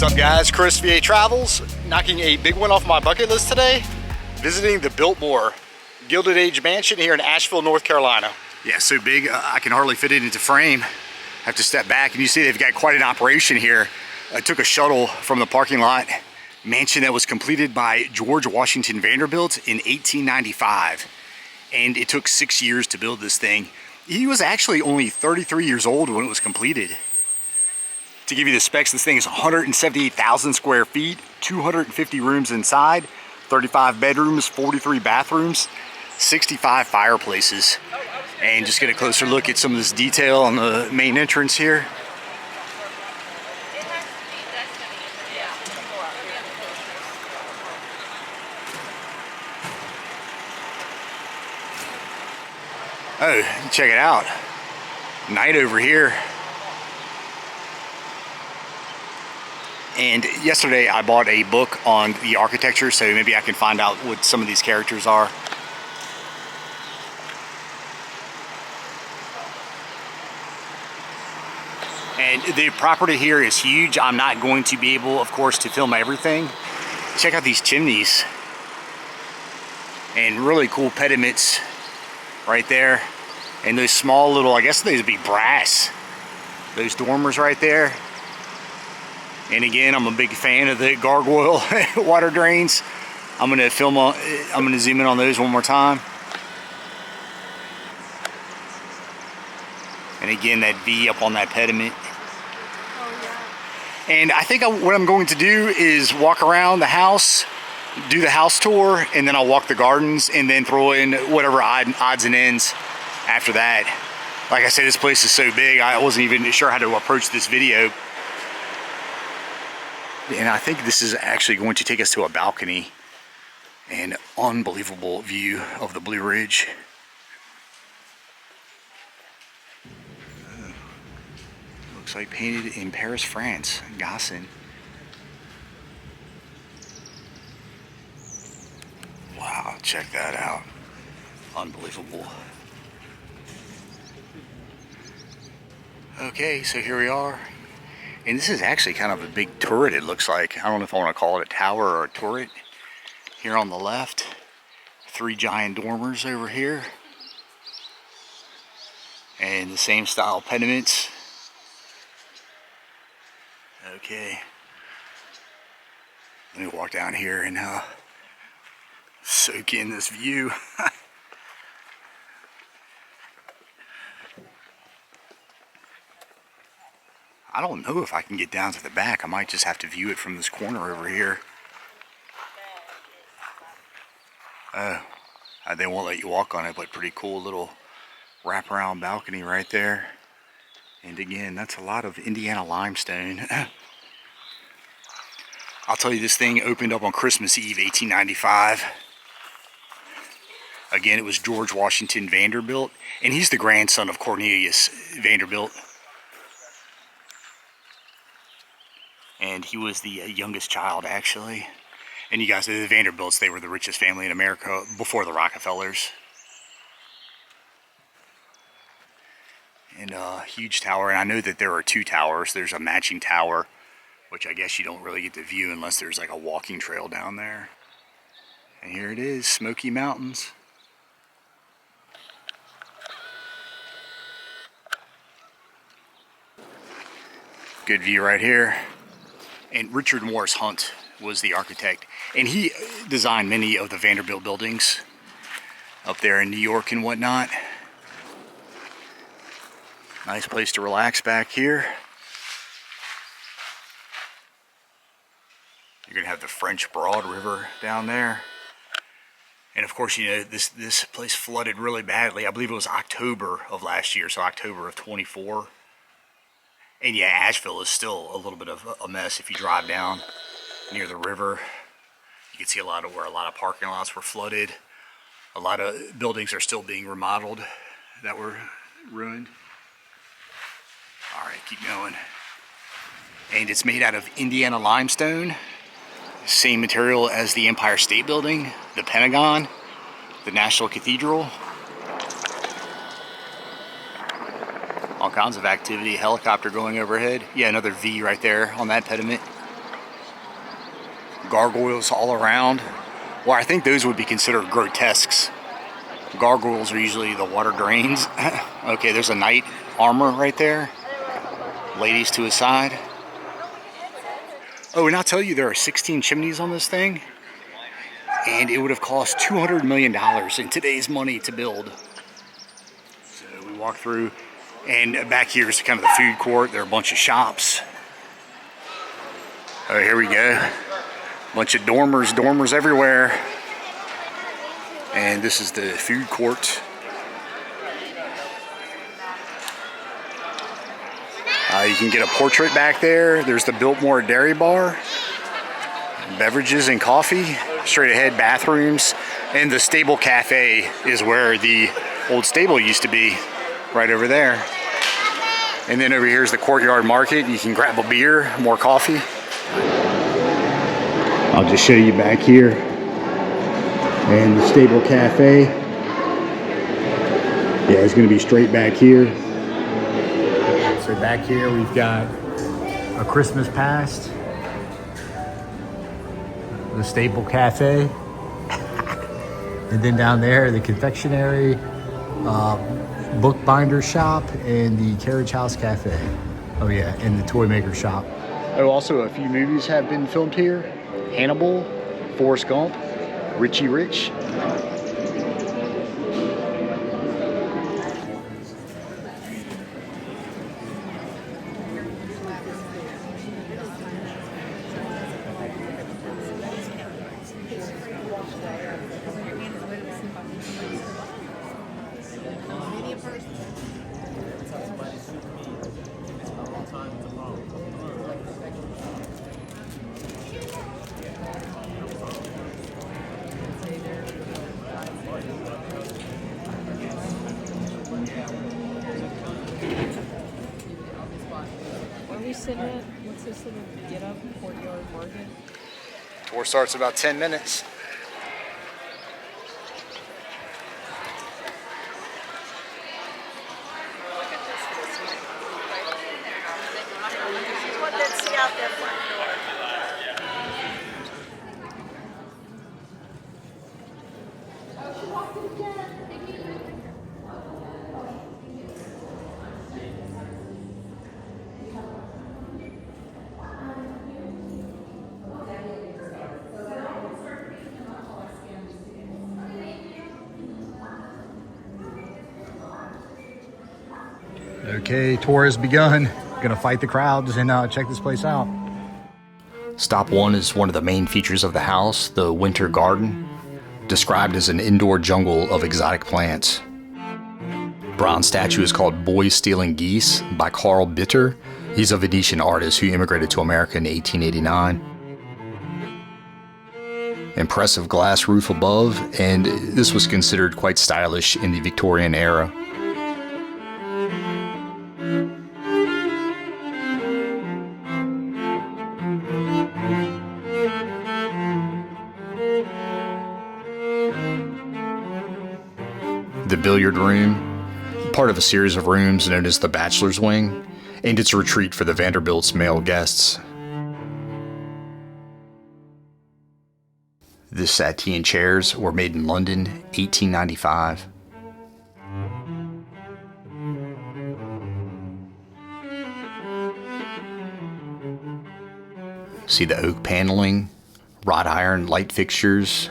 What's up guys, Chris VA Travels, knocking a big one off my bucket list today, visiting the Biltmore Gilded Age Mansion here in Asheville, North Carolina. Yeah, so big I can hardly fit it into frame. I have to step back, and you see they've got quite an operation here. I took a shuttle from the parking lot. Mansion that was completed by George Washington Vanderbilt in 1895, and it took 6 years to build this thing. He was actually only 33 years old when it was completed. To give you the specs, this thing is 178,000 square feet, 250 rooms inside, 35 bedrooms, 43 bathrooms, 65 fireplaces. And just get a closer look at some of this detail on the main entrance here. Oh, check it out. Night over here. And yesterday I bought a book on the architecture, so maybe I can find out what some of these characters are. And the property here is huge. I'm not going to be able, of course, to film everything. Check out these chimneys. And really cool pediments right there. And those small little, I guess those would be brass. Those dormers right there. And again, I'm a big fan of the gargoyle water drains. I'm gonna zoom in on those one more time. And again, that V up on that pediment. And I think what I'm going to do is walk around the house, do the house tour, and then I'll walk the gardens and then throw in whatever odds and ends after that. Like I said, this place is so big, I wasn't even sure how to approach this video. And I think this is actually going to take us to a balcony. An unbelievable view of the Blue Ridge. Looks like painted in Paris, France. Gassin. Wow, check that out. Unbelievable. Okay, so here we are. And this is actually kind of a big turret, it looks like. I don't know if I want to call it a tower or a turret. Here on the left, 3 giant dormers over here. And the same style pediments. Okay. Let me walk down here and soak in this view. I don't know if I can get down to the back. I might just have to view it from this corner over here. They won't let you walk on it, but pretty cool little wraparound balcony right there. And again, that's a lot of Indiana limestone. I'll tell you, this thing opened up on Christmas Eve, 1895. Again, it was George Washington Vanderbilt, and he's the grandson of Cornelius Vanderbilt. And he was the youngest child, actually. And you guys know the Vanderbilts, they were the richest family in America before the Rockefellers. And a huge tower, and I know that there are 2 towers. There's a matching tower, which I guess you don't really get to view unless there's like a walking trail down there. And here it is, Smoky Mountains. Good view right here. And Richard Morris Hunt was the architect, and he designed many of the Vanderbilt buildings up there in New York and whatnot. Nice place to relax back here. You're gonna have the French Broad River down there. And of course, you know, this place flooded really badly. I believe it was October of last year, so October of 24. And yeah, Asheville is still a little bit of a mess if you drive down near the river. You can see where a lot of parking lots were flooded. A lot of buildings are still being remodeled that were ruined. All right, keep going. And it's made out of Indiana limestone. Same material as the Empire State Building, the Pentagon, the National Cathedral. All kinds of activity, helicopter going overhead. Yeah, another V right there on that pediment. Gargoyles all around. Well, I think those would be considered grotesques. Gargoyles are usually the water drains. Okay, there's a knight armor right there. Ladies to his side. Oh, and I'll tell you, there are 16 chimneys on this thing. And it would have cost $200 million in today's money to build. So we walk through, and back here is kind of the food court. There are a bunch of shops. Oh, here we go. Bunch of dormers everywhere. And this is the food court. You can get a portrait back there. There's the Biltmore Dairy Bar. Beverages and coffee. Straight ahead bathrooms. And the stable cafe is where the old stable used to be. Right over there. And then over here is the courtyard market. You can grab a beer, more coffee. I'll just show you back here. And the stable cafe. Yeah, it's going to be straight back here. So back here we've got a Christmas past. The stable cafe. And then down there, the confectionery, bookbinder shop, and the carriage house cafe. Oh yeah, and the toy maker shop. Oh, also a few movies have been filmed here. Hannibal, Forrest Gump, Richie Rich. What's this little get up courtyard market? Tour starts in about 10 minutes. Let's see out there front door. Okay, tour has begun. Gonna fight the crowds and check this place out. Stop one is one of the main features of the house, the winter garden, described as an indoor jungle of exotic plants. Bronze statue is called Boys Stealing Geese by Carl Bitter. He's a Venetian artist who immigrated to America in 1889. Impressive glass roof above, and this was considered quite stylish in the Victorian era. The billiard room, part of a series of rooms known as the Bachelor's Wing, and its retreat for the Vanderbilt's male guests. The settee and chairs were made in London, 1895. See the oak paneling, wrought iron light fixtures.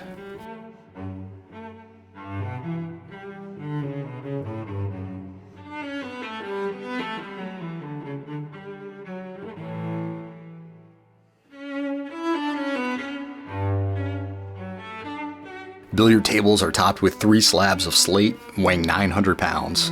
Billiard tables are topped with 3 slabs of slate weighing 900 pounds.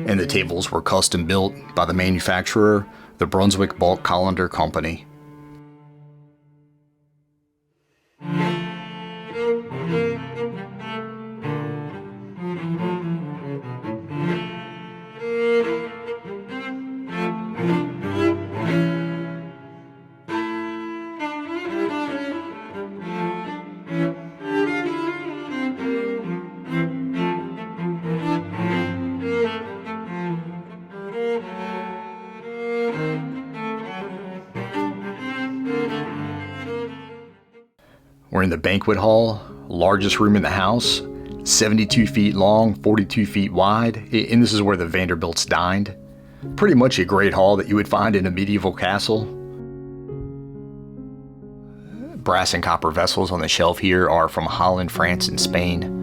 And the tables were custom built by the manufacturer, the Brunswick Bulk Colander Company. We're in the banquet hall, largest room in the house, 72 feet long, 42 feet wide, and this is where the Vanderbilts dined. Pretty much a great hall that you would find in a medieval castle. Brass and copper vessels on the shelf here are from Holland, France, and Spain.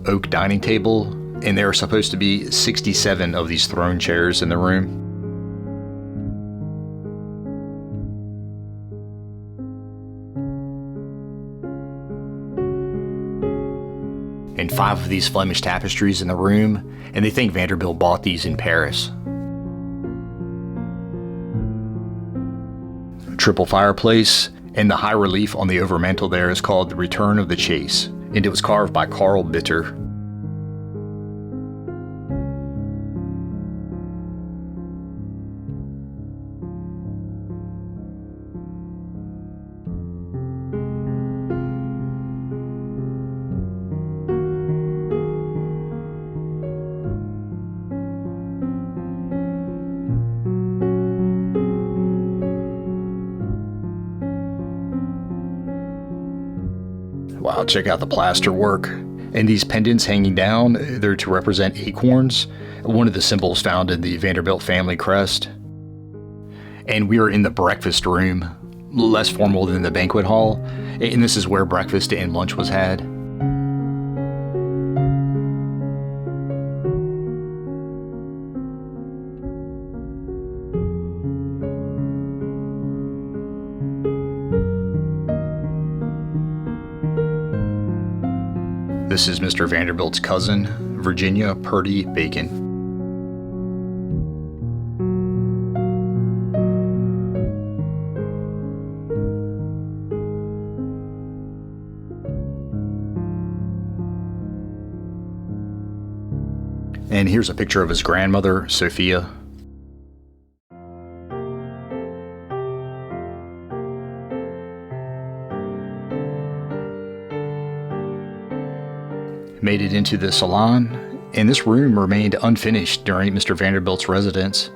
Oak dining table, and there are supposed to be 67 of these throne chairs in the room. And 5 of these Flemish tapestries in the room, and they think Vanderbilt bought these in Paris. Triple fireplace, and the high relief on the overmantel there is called The Return of the Chase, and it was carved by Carl Bitter. Wow, check out the plaster work. And these pendants hanging down, they're to represent acorns, one of the symbols found in the Vanderbilt family crest. And we are in the breakfast room, less formal than the banquet hall, and this is where breakfast and lunch was had. This is Mr. Vanderbilt's cousin, Virginia Purdy Bacon. And here's a picture of his grandmother, Sophia. Made it into the salon, and this room remained unfinished during Mr. Vanderbilt's residence.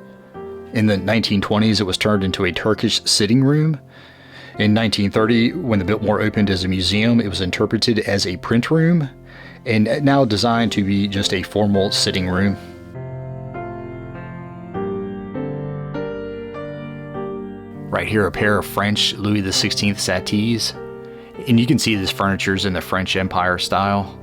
In the 1920s, it was turned into a Turkish sitting room. In 1930, when the Biltmore opened as a museum, it was interpreted as a print room, and now designed to be just a formal sitting room. Right here, a pair of French Louis XVI settees, and you can see this furniture's in the French Empire style.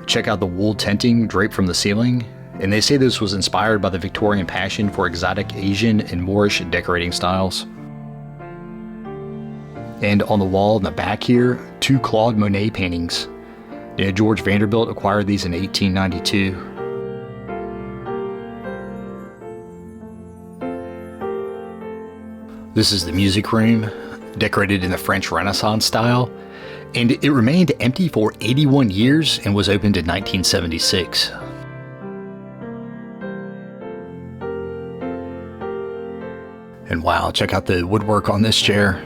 Check out the wool tenting draped from the ceiling, and they say this was inspired by the Victorian passion for exotic Asian and Moorish decorating styles. And on the wall in the back here, 2 Claude Monet paintings. George Vanderbilt acquired these in 1892. This is the music room, decorated in the French Renaissance style, and it remained empty for 81 years and was opened in 1976. And wow, check out the woodwork on this chair.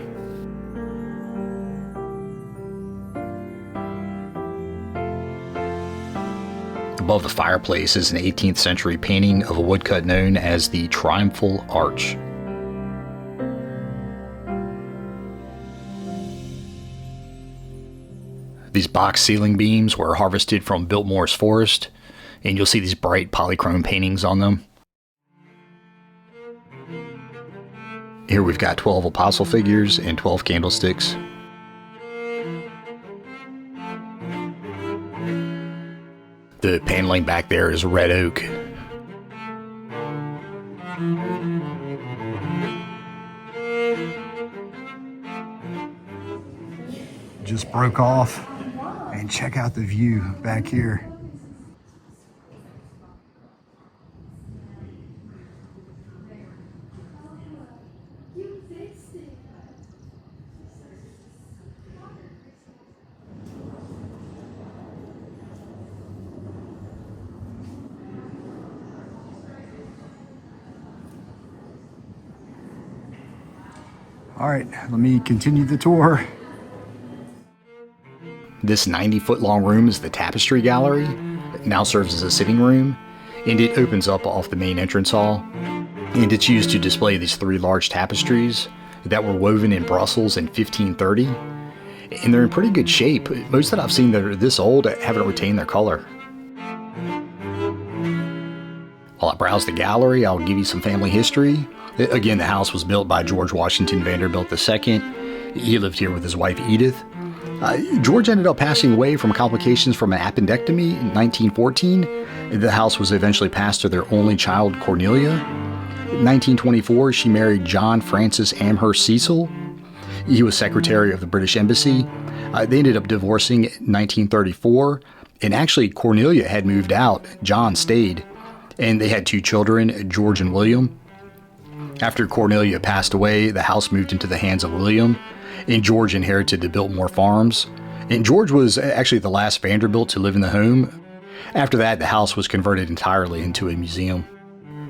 Above the fireplace is an 18th century painting of a woodcut known as the Triumphal Arch. These box ceiling beams were harvested from Biltmore's forest, and you'll see these bright polychrome paintings on them. Here we've got 12 apostle figures and 12 candlesticks. The paneling back there is red oak. Just broke off, and check out the view back here. All right, let me continue the tour. This 90-foot long room is the Tapestry Gallery. It now serves as a sitting room, and it opens up off the main entrance hall. And it's used to display these 3 large tapestries that were woven in Brussels in 1530. And they're in pretty good shape. Most that I've seen that are this old haven't retained their color. While I browse the gallery, I'll give you some family history. Again, the house was built by George Washington Vanderbilt II. He lived here with his wife Edith. George ended up passing away from complications from an appendectomy in 1914. The house was eventually passed to their only child, Cornelia. In 1924, she married John Francis Amherst Cecil. He was secretary of the British Embassy. They ended up divorcing in 1934, and actually Cornelia had moved out. John stayed, and they had 2 children, George and William. After Cornelia passed away, the house moved into the hands of William, and George inherited the Biltmore farms. And George was actually the last Vanderbilt to live in the home. After that, the house was converted entirely into a museum.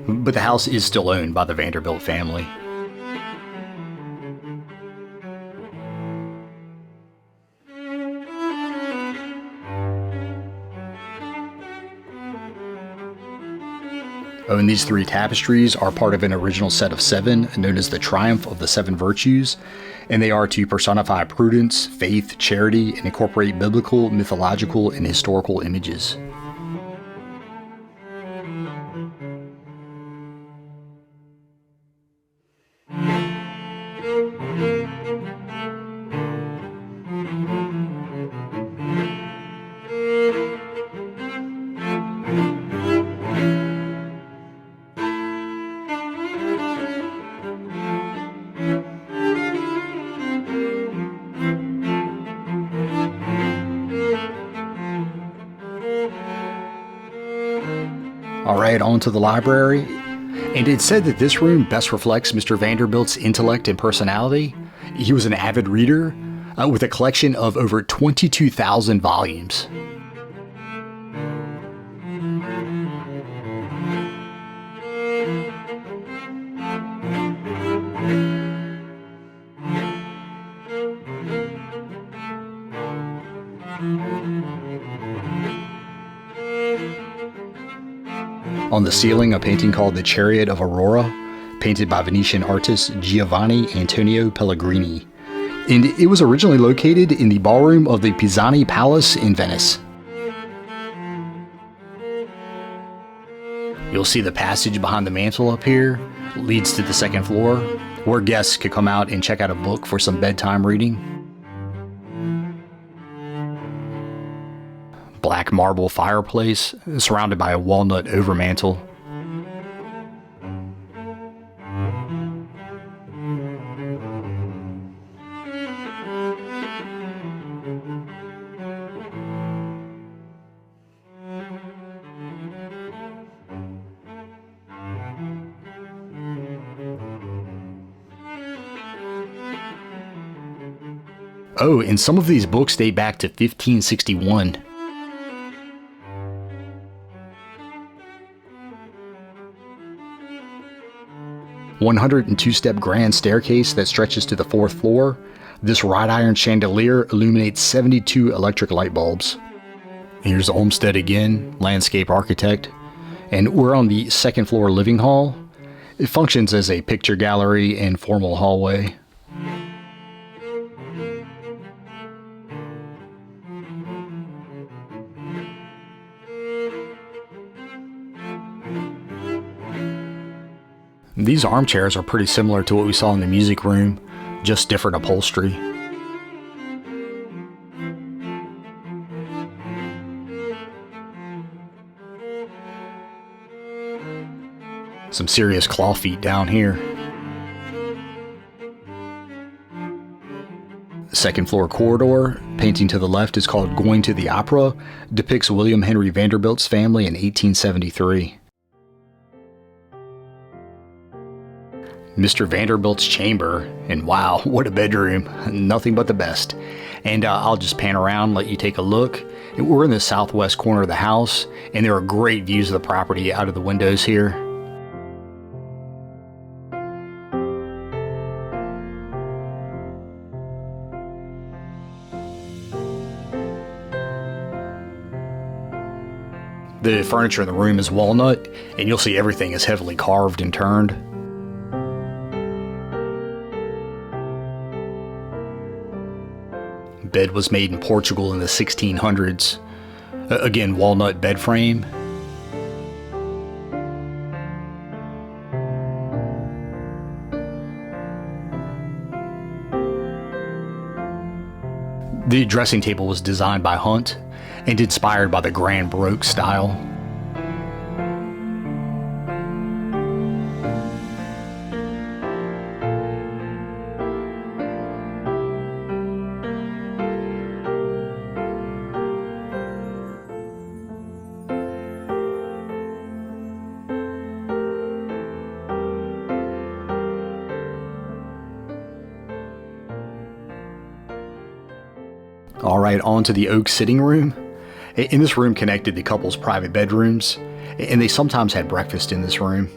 But the house is still owned by the Vanderbilt family. Oh, and these 3 tapestries are part of an original set of 7 known as the Triumph of the 7 Virtues, and they are to personify prudence, faith, charity, and incorporate biblical, mythological, and historical images. Alright, on to the library. And it's said that this room best reflects Mr. Vanderbilt's intellect and personality. He was an avid reader with a collection of over 22,000 volumes. On the ceiling, a painting called The Chariot of Aurora, painted by Venetian artist Giovanni Antonio Pellegrini. And it was originally located in the ballroom of the Pisani Palace in Venice. You'll see the passage behind the mantel up here leads to the 2nd floor, where guests could come out and check out a book for some bedtime reading. Black marble fireplace surrounded by a walnut overmantel. Oh, and some of these books date back to 1561. A 102-step grand staircase that stretches to the 4th floor. This wrought iron chandelier illuminates 72 electric light bulbs. Here's Olmsted again, landscape architect. And we're on the 2nd floor living hall. It functions as a picture gallery and formal hallway. These armchairs are pretty similar to what we saw in the music room, just different upholstery. Some serious claw feet down here. Second floor corridor, painting to the left is called Going to the Opera, depicts William Henry Vanderbilt's family in 1873. Mr. Vanderbilt's chamber, and wow, what a bedroom, nothing but the best. And I'll just pan around, let you take a look. We're in the southwest corner of the house, and there are great views of the property out of the windows here. The furniture in the room is walnut, and you'll see everything is heavily carved and turned. Bed was made in Portugal in the 1600s. Again, walnut bed frame. The dressing table was designed by Hunt and inspired by the Grand Baroque style. All right, on to the oak sitting room. In this room connected the couple's private bedrooms, and they sometimes had breakfast in this room.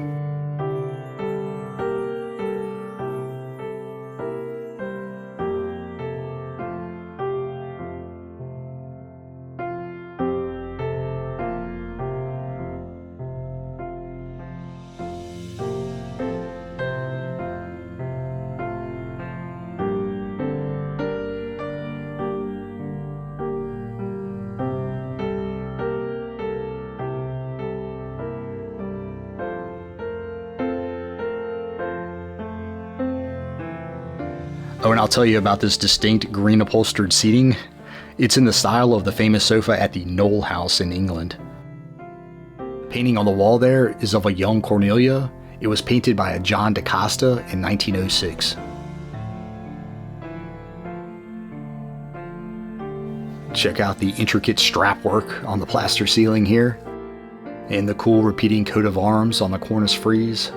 Oh, and I'll tell you about this distinct green upholstered seating. It's in the style of the famous sofa at the Knoll House in England. The painting on the wall there is of a young Cornelia. It was painted by a John DaCosta in 1906. Check out the intricate strap work on the plaster ceiling here, and the cool repeating coat of arms on the cornice frieze.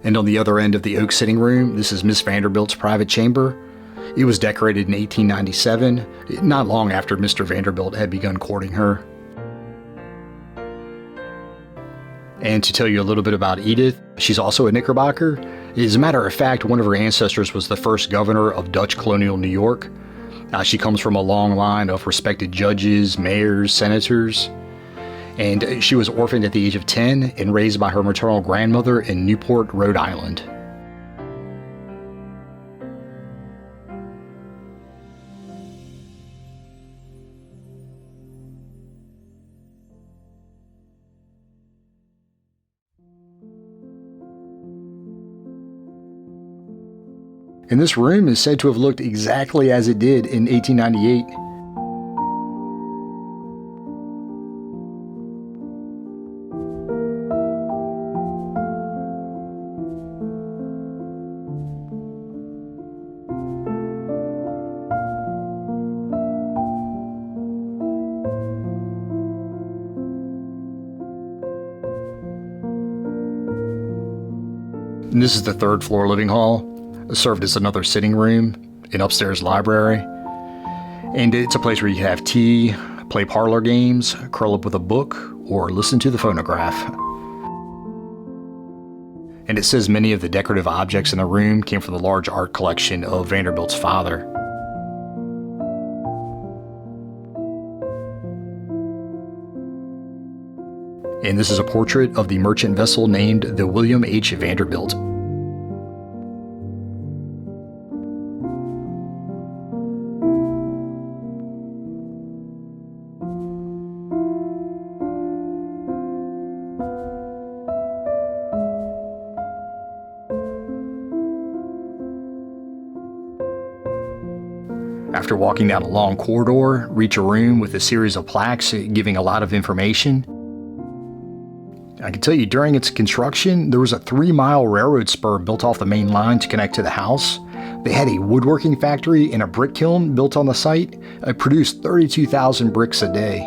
And on the other end of the oak sitting room, this is Miss Vanderbilt's private chamber. It was decorated in 1897, not long after Mr. Vanderbilt had begun courting her. And to tell you a little bit about Edith, she's also a Knickerbocker. As a matter of fact, one of her ancestors was the first governor of Dutch colonial New York. She comes from a long line of respected judges, mayors, senators. And she was orphaned at the age of 10 and raised by her maternal grandmother in Newport, Rhode Island. And this room is said to have looked exactly as it did in 1898. And this is the third floor living hall. It served as another sitting room, an upstairs library. And it's a place where you can have tea, play parlor games, curl up with a book, or listen to the phonograph. And it says many of the decorative objects in the room came from the large art collection of Vanderbilt's father. And this is a portrait of the merchant vessel named the William H. Vanderbilt. After walking down a long corridor, reach a room with a series of plaques giving a lot of information. I can tell you, during its construction, there was a 3-mile railroad spur built off the main line to connect to the house. They had a woodworking factory and a brick kiln built on the site. It produced 32,000 bricks a day.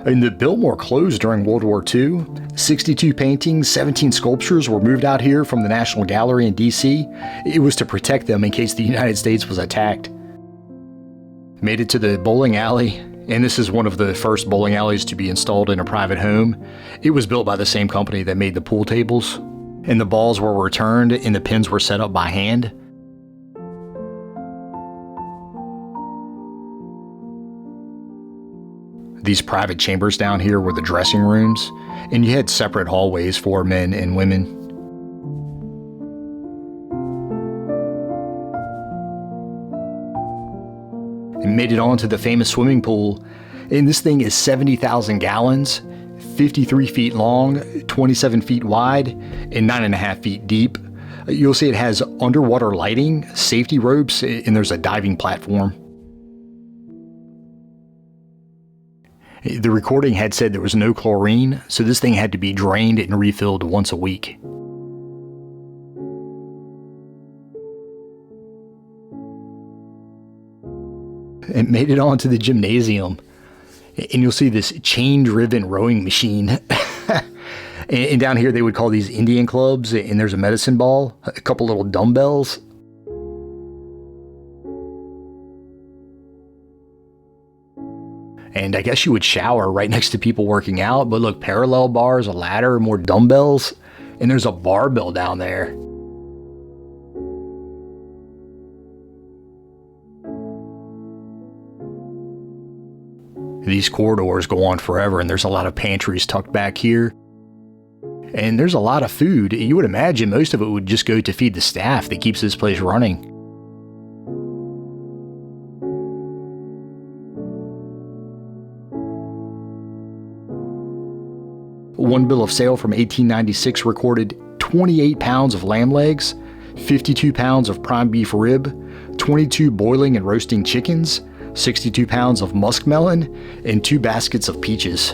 And the Biltmore closed during World War II. 62 paintings, 17 sculptures were moved out here from the National Gallery in D.C. It was to protect them in case the United States was attacked. Made it to the bowling alley, and this is one of the first bowling alleys to be installed in a private home. It was built by the same company that made the pool tables, and the balls were returned and the pins were set up by hand. These private chambers down here were the dressing rooms, and you had separate hallways for men and women. It made it onto the famous swimming pool, and this thing is 70,000 gallons, 53 feet long, 27 feet wide, and 9.5 feet deep. You'll see it has underwater lighting, safety ropes, and there's a diving platform. The recording had said there was no chlorine, so this thing had to be drained and refilled once a week. It made it onto the gymnasium, and you'll see this chain-driven rowing machine. And down here they would call these Indian clubs, and there's a medicine ball, a couple little dumbbells. And I guess you would shower right next to people working out, but look, parallel bars, a ladder, more dumbbells, and there's a barbell down there. These corridors go on forever, and there's a lot of pantries tucked back here. And there's a lot of food. You would imagine most of it would just go to feed the staff that keeps this place running. One bill of sale from 1896 recorded 28 pounds of lamb legs, 52 pounds of prime beef rib, 22 boiling and roasting chickens, 62 pounds of muskmelon, and 2 baskets of peaches.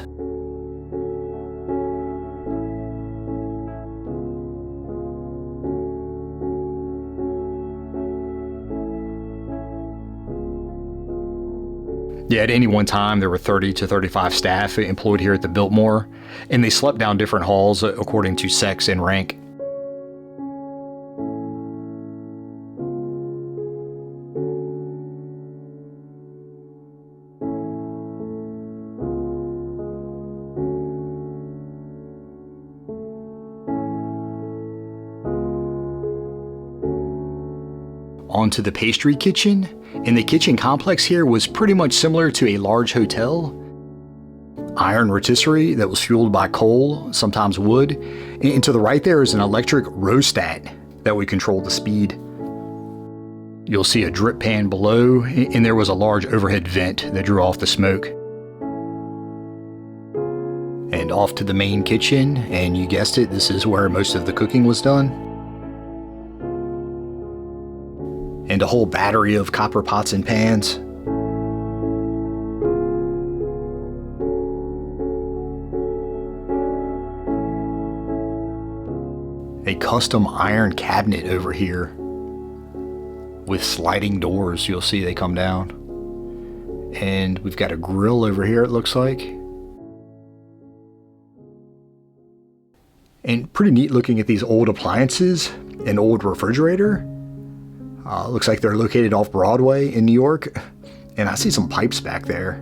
Yeah, at any one time, there were 30 to 35 staff employed here at the Biltmore, and they slept down different halls according to sex and rank. Onto the pastry kitchen, and the kitchen complex here was pretty much similar to a large hotel. Iron rotisserie that was fueled by coal, sometimes wood, and to the right there is an electric rheostat that would control the speed. You'll see a drip pan below, and there was a large overhead vent that drew off the smoke. And off to the main kitchen, and you guessed it, this is where most of the cooking was done. And a whole battery of copper pots and pans. A custom iron cabinet over here with sliding doors. You'll see they come down. And we've got a grill over here, it looks like. And pretty neat looking at these old appliances. An old refrigerator. Looks like they're located off Broadway in New York, and I see some pipes back there.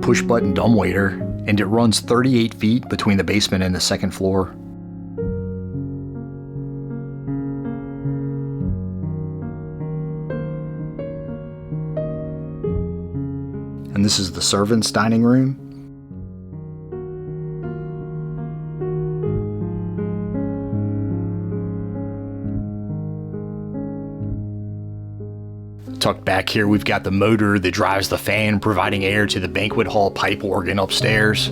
Push button dumbwaiter, and it runs 38 feet between the basement and the second floor. And this is the servants' dining room. Tucked back here, we've got the motor that drives the fan, providing air to the banquet hall pipe organ upstairs.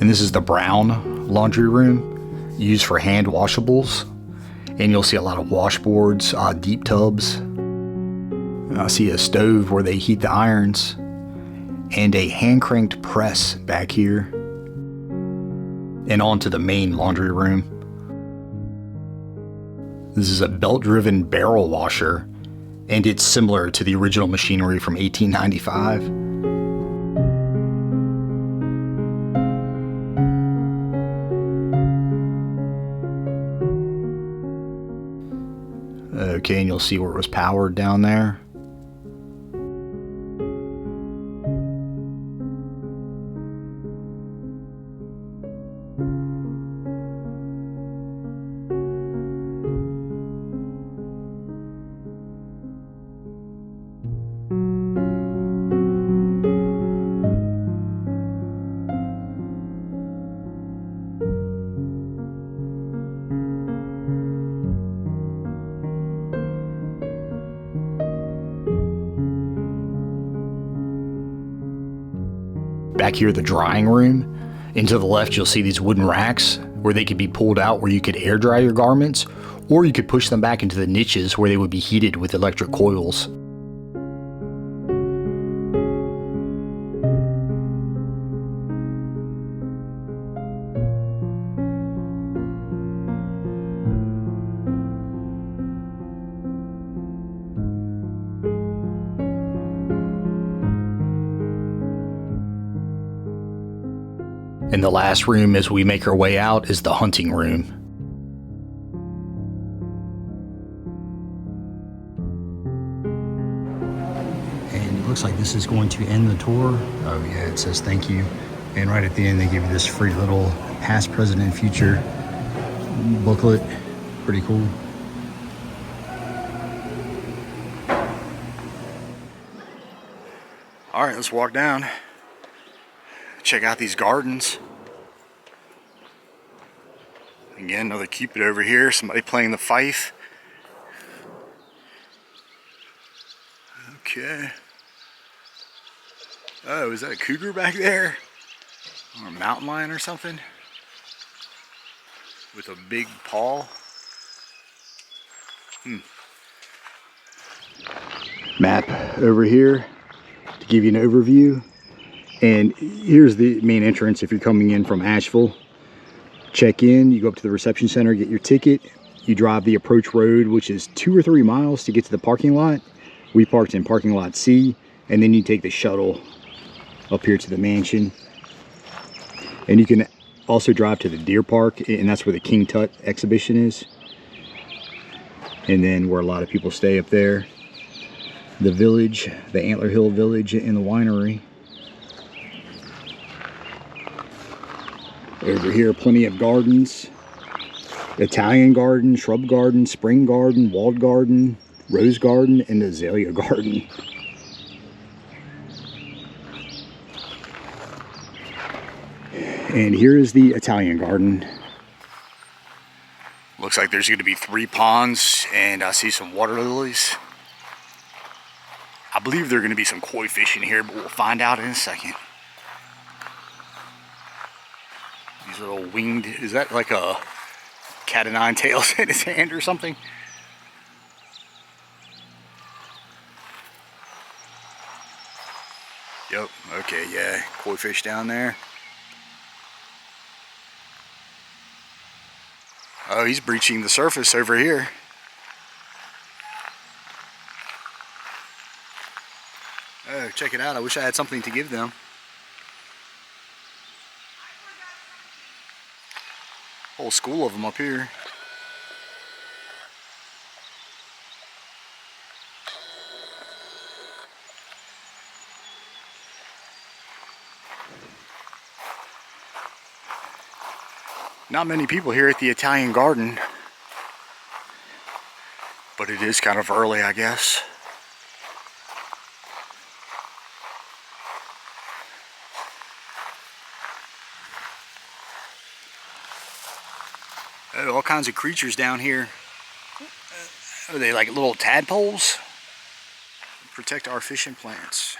And this is the brown laundry room, used for hand washables. And you'll see a lot of washboards, deep tubs. I see a stove where they heat the irons, and a hand-cranked press back here. And onto the main laundry room. This is a belt-driven barrel washer, and it's similar to the original machinery from 1895. Okay, and you'll see where it was powered down there. Back here, the drying room. And to the left, you'll see these wooden racks where they could be pulled out where you could air dry your garments, or you could push them back into the niches where they would be heated with electric coils. And the last room as we make our way out is the hunting room. And it looks like this is going to end the tour. Oh yeah, it says thank you. And right at the end they give you this free little past, present, and future booklet. Pretty cool. All right, let's walk down. Check out these gardens. Again, another Cupid over here. Somebody playing the fife. Okay. Oh, is that a cougar back there? Or a mountain lion or something? With a big paw. Map over here to give you an overview. And here's the main entrance if you're coming in from Asheville. Check in, you go up to the reception center, get your ticket. You drive the approach road, which is 2 or 3 miles to get to the parking lot. We parked in parking lot C, and then you take the shuttle up here to the mansion. And you can also drive to the deer park, and that's where the King Tut exhibition is. And then where a lot of people stay up there. The village, the Antler Hill Village, and the winery. Over here, plenty of gardens. Italian garden, shrub garden, spring garden, walled garden, rose garden, and azalea garden. And here is the Italian garden. Looks like there's going to be 3 ponds, and I see some water lilies. I believe there are going to be some koi fish in here, but we'll find out in a second. These little winged, is that like a cat of 9 tails in his hand or something? Yep, okay, yeah, koi fish down there. Oh, he's breaching the surface over here. Oh, check it out, I wish I had something to give them. Whole school of them up here. Not many people here at the Italian garden, but it is kind of early, I guess. Oh, all kinds of creatures down here. Are they like little tadpoles? Protect our fish and plants.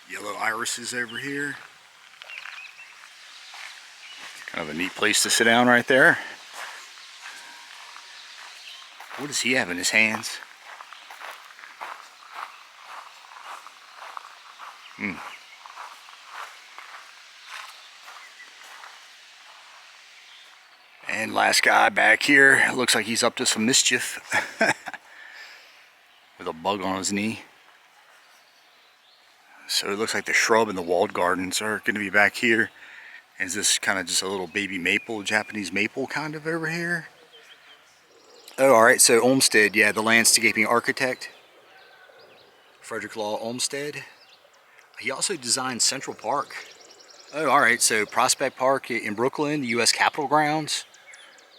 Yellow irises over here. Kind of a neat place to sit down right there. What does he have in his hands? And And last guy back here, looks like he's up to some mischief. With a bug on his knee. So it looks like the shrub and the walled gardens are going to be back here. And is this kind of just a little baby maple, Japanese maple kind of over here? Oh, alright, so Olmsted, yeah, the landscaping architect. Frederick Law Olmsted. He also designed Central Park. Oh, alright, so Prospect Park in Brooklyn, the U.S. Capitol grounds.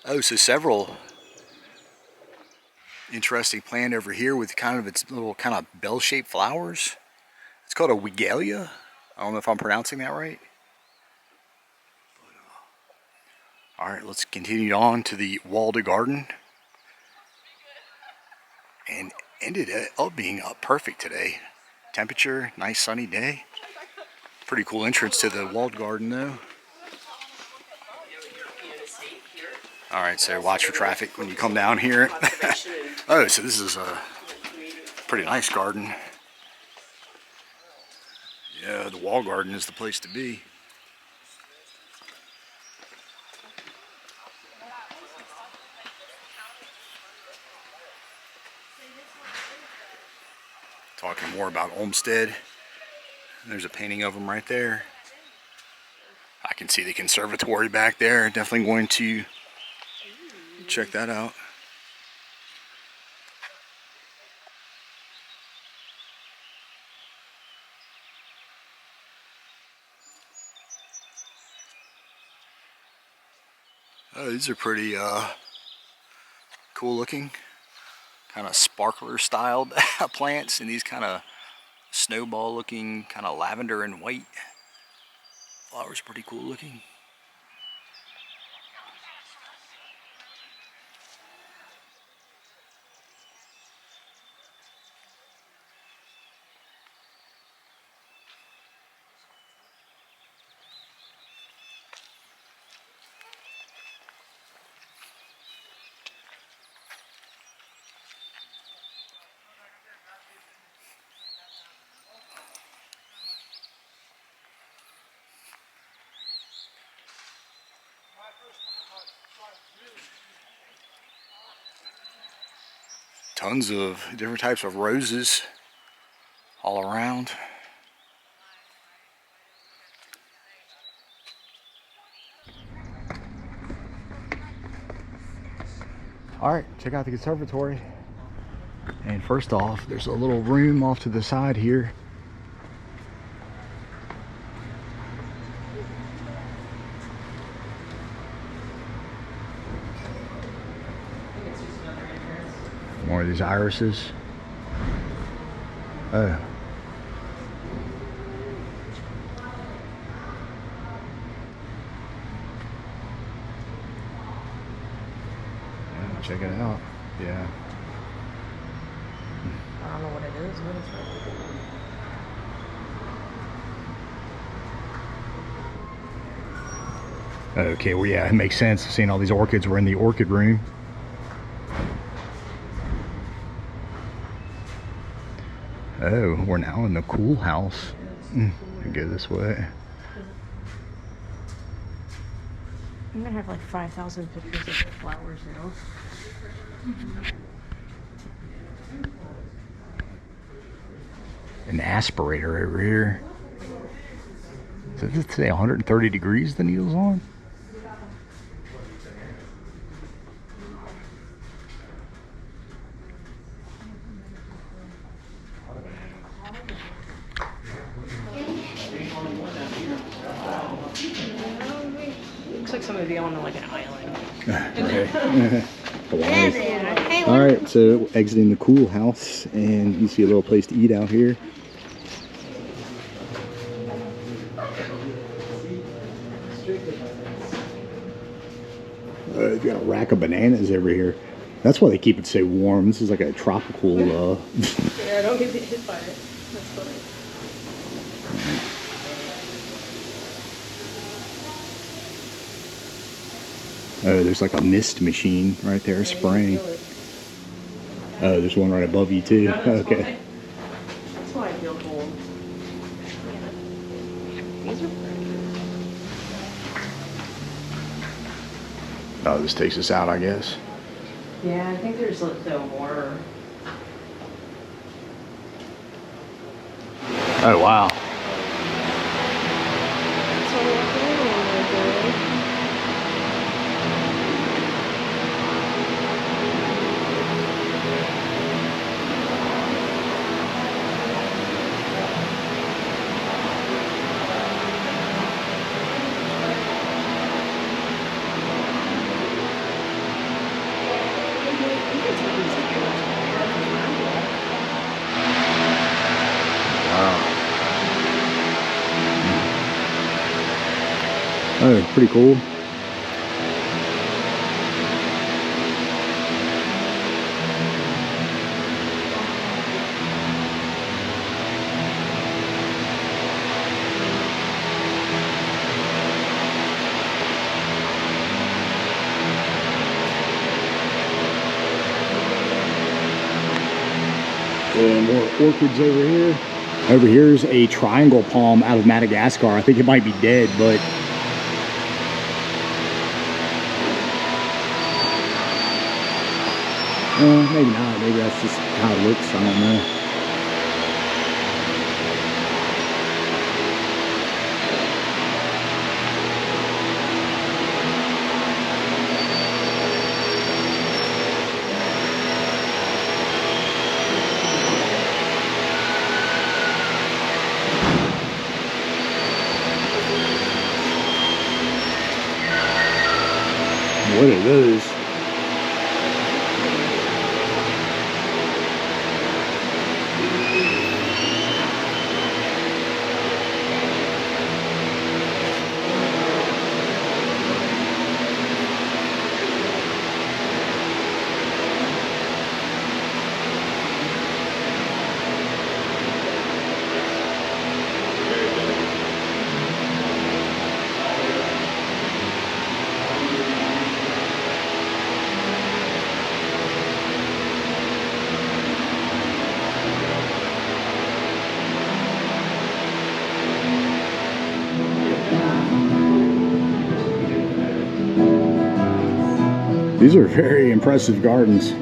Oh, so several. Interesting plant over here with kind of its little kind of bell-shaped flowers. It's called a Wigelia. I don't know if I'm pronouncing that right. Alright, let's continue on to the walled garden. And ended up being perfect today. Temperature, nice sunny day. Pretty cool entrance to the walled garden though. Alright, so watch for traffic when you come down here. Oh, so this is a pretty nice garden. Yeah, the wall garden is the place to be. Talking more about Olmsted. There's a painting of him right there. I can see the conservatory back there. Definitely going to check that out. Oh, these are pretty cool looking. Kind of sparkler styled plants, and these kind of snowball looking, kind of lavender and white flowers, pretty cool looking. Tons of different types of roses all around. Alright, check out the conservatory. And first off, there's a little room off to the side here. More of these irises. Oh. Yeah, check it out. Yeah. I don't know what it is. What is it? Okay, well, yeah, it makes sense. Seeing all these orchids, we're in the orchid room. Oh, we're now in the cool house. Go this way. I'm gonna have like 5,000 pictures of flowers now. An aspirator over here. Does it say 130 degrees the needle's on? Looks like somebody be on like an island. Okay. All right, so exiting the cool house, and you see a little place to eat out here. You got a rack of bananas over here. That's why they keep it so warm. This is like a tropical. Yeah, don't get hit by it. That's funny. Oh, there's like a mist machine right there spraying. Oh, there's one right above you too. Okay. That's why I feel cold. These are pretty. Oh, this takes us out, I guess. Yeah, I think there's though more. Oh, wow. Oh, pretty cool. And more orchids over here. Over here's a triangle palm out of Madagascar. I think it might be dead, but maybe not. Maybe that's just how it looks. I don't know. What are those? These are very impressive gardens.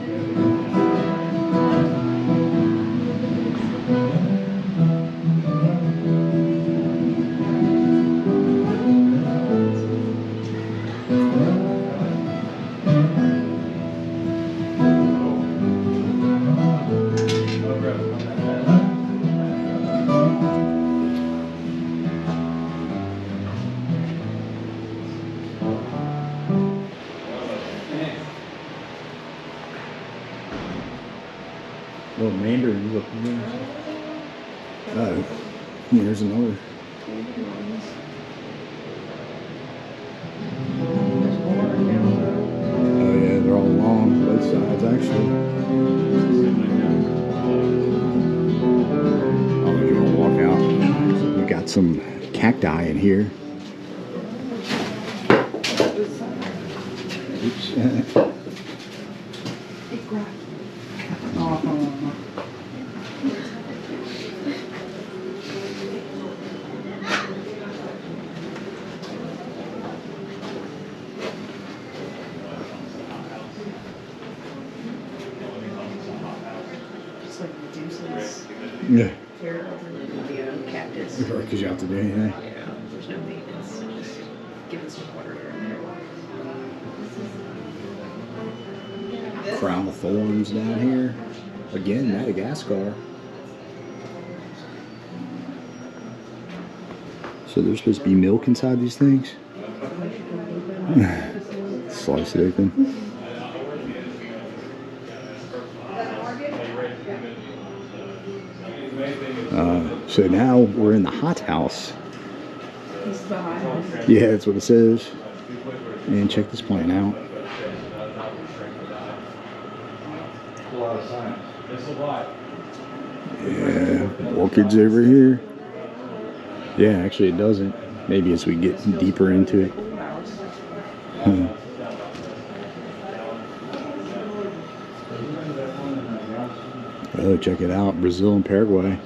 Little mandarins up there. Oh, here's another. Oh yeah, they're all along both sides actually. Oh, you're gonna walk out. We got some cacti in here. Oops. Yeah. Cactus. Because you have to do anything. Yeah, there's no maintenance. So just give it some water here and there. Crown of thorns down here. Again, Madagascar. So there's supposed to be milk inside these things. Slice it open. So now we're in the hothouse. Yeah, that's what it says. And check this plant out. Yeah, orchids over here. Yeah, actually it doesn't. Maybe as we get deeper into it. Oh, check it out. Brazil and Paraguay.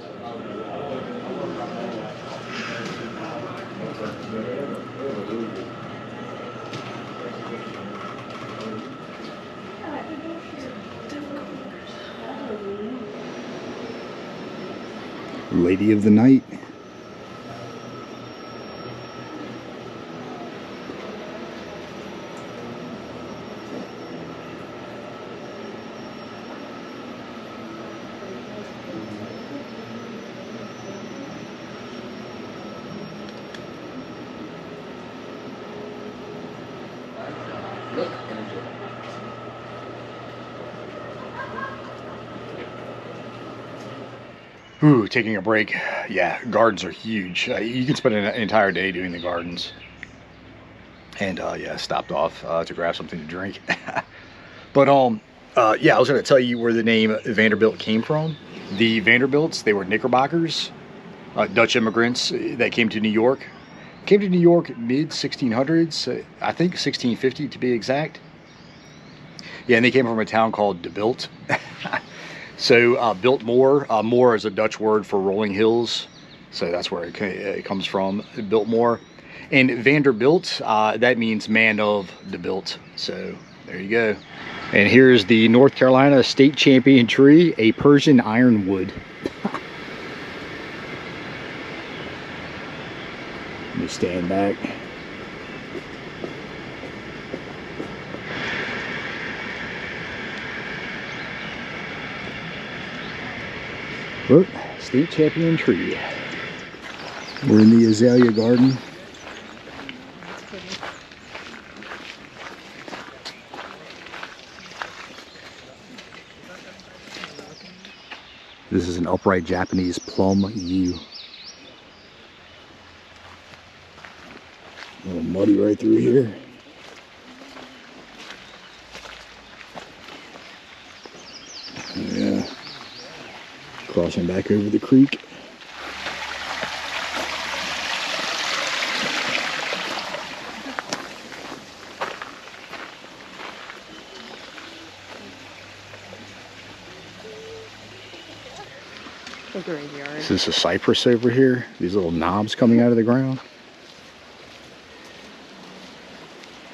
Lady of the Night. Ooh, taking a break. Yeah, gardens are huge. You can spend an entire day doing the gardens. And yeah, stopped off to grab something to drink. But yeah, I was going to tell you where the name Vanderbilt came from. The Vanderbilts, they were Knickerbockers, Dutch immigrants that came to New York. Came to New York mid 1600s, I think 1650 to be exact. Yeah, and they came from a town called De Bilt. So Biltmore, more is a Dutch word for rolling hills, so that's where it comes from, Biltmore. And Vanderbilt, that means man of De Bilt, so there you go. And here's the North Carolina state champion tree, a Persian ironwood. Let me stand back. Look, state champion tree. We're in the azalea garden. This is an upright Japanese plum yew. A little muddy right through here. Yeah. Crossing back over the creek. This is a cypress over here. These little knobs coming out of the ground.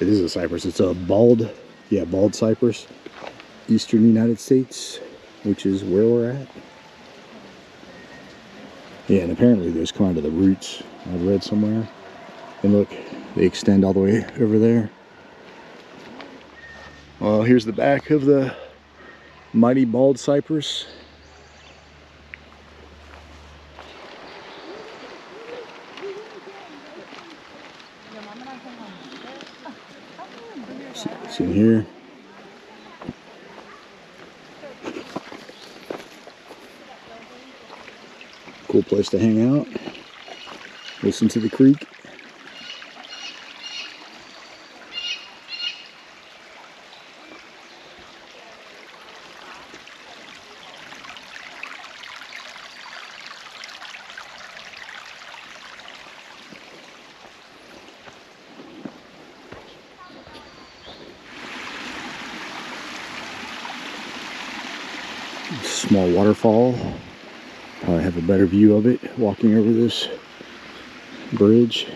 It is a cypress. It's a bald cypress. Eastern United States, which is where we're at. Yeah, and apparently those come out of the roots. I read somewhere. And look, they extend all the way over there. Well, here's the back of the mighty bald cypress. It's in here. Cool place to hang out. Listen to the creek. Small waterfall. Probably have a better view of it walking over this bridge.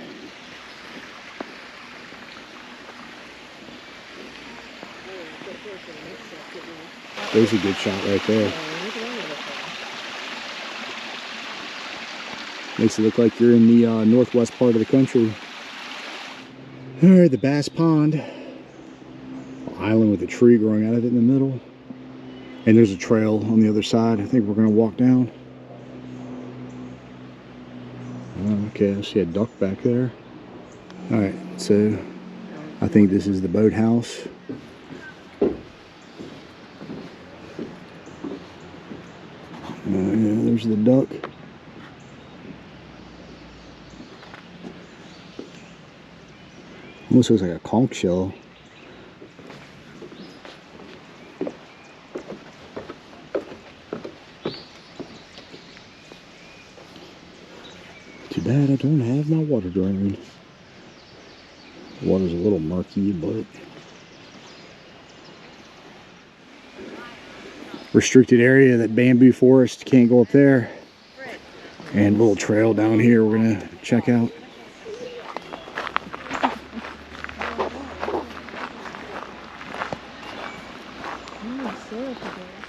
There's a good shot right there. Makes it look like you're in the northwest part of the country. Alright, the Bass Pond. Island with a tree growing out of it in the middle. And there's a trail on the other side. I think we're going to walk down. Okay, I see a duck back there. Alright, so I think this is the boathouse. Yeah, there's the duck. Almost looks like a conch shell. Too bad I don't have my water drone. The water's a little murky, but restricted area, that bamboo forest, can't go up there. And a little trail down here we're gonna check out.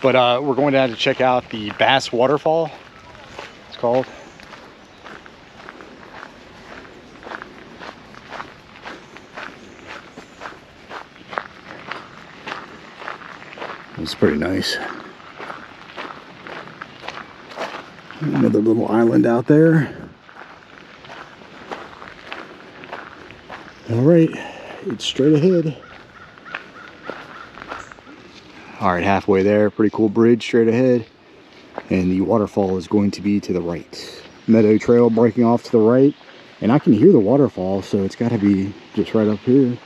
But we're going down to check out the Bass Waterfall. It's called. It's pretty nice. Another little island out there. All right, it's straight ahead. All right, halfway there. Pretty cool bridge straight ahead. And the waterfall is going to be to the right. Meadow trail breaking off to the right. And I can hear the waterfall, so it's got to be just right up here.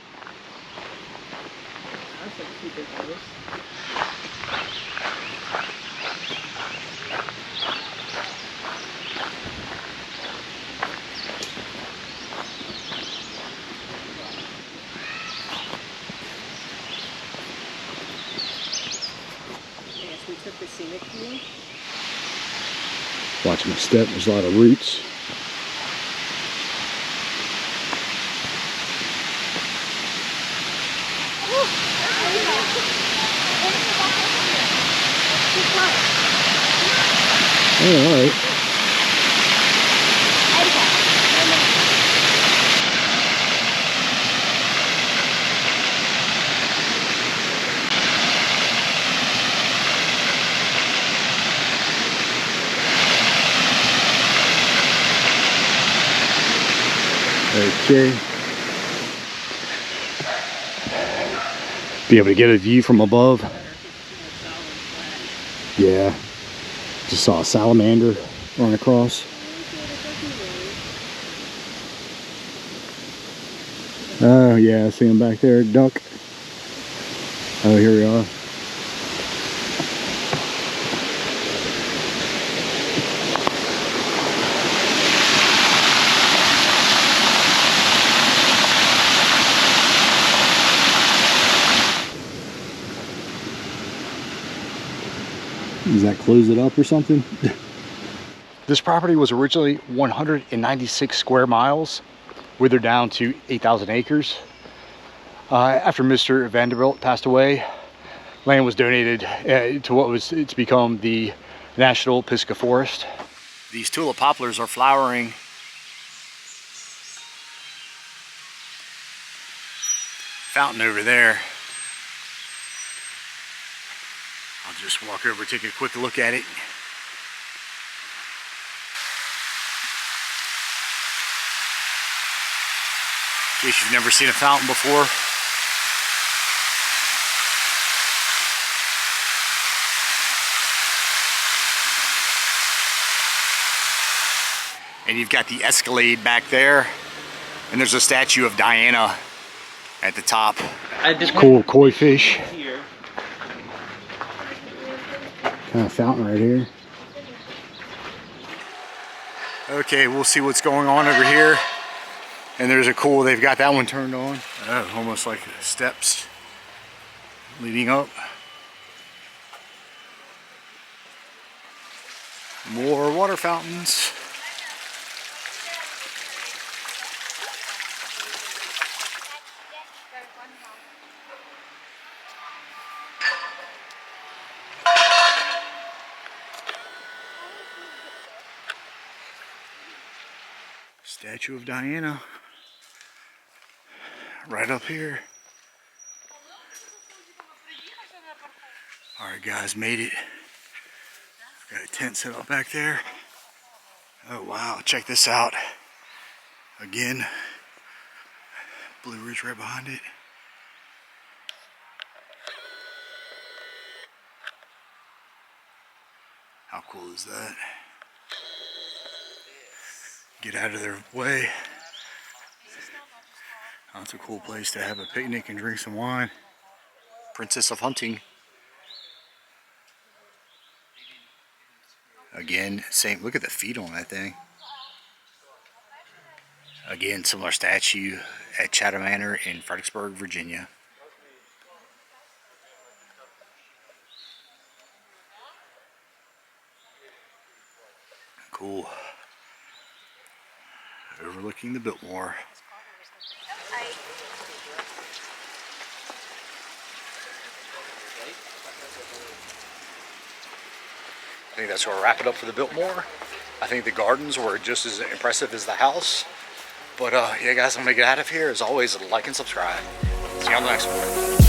We took the scenic view. Watch my step, there's a lot of roots. Oh, all right. Okay. Be able to get a view from above. Yeah. Just saw a salamander run across. Oh yeah, I see him back there. Duck. Oh, here we are. Does that close it up or something? This property was originally 196 square miles, withered down to 8,000 acres. After Mr. Vanderbilt passed away, land was donated to what was it's become the National Pisgah Forest. These tulip poplars are flowering. Fountain over there. I'll just walk over, take a quick look at it. In case you've never seen a fountain before. And you've got the Escalade back there. And there's a statue of Diana at the top. Cool koi fish. Kind of fountain right here. Okay, we'll see what's going on over here. And there's a cool, they've got that one turned on. Oh, almost like steps leading up. More water fountains. Statue of Diana, right up here. All right, guys, made it. Got a tent set up back there. Oh wow, check this out. Again, Blue Ridge right behind it. How cool is that? Get out of their way. Oh, it's a cool place to have a picnic and drink some wine. Princess of Hunting. Again, same, look at the feet on that thing. Again, similar statue at Chatham Manor in Fredericksburg, Virginia. Cool. Overlooking the Biltmore. I think that's where we'll wrap it up for the Biltmore. I think the gardens were just as impressive as the house. But yeah guys, I'm gonna get out of here. As always, like and subscribe. See you on the next one.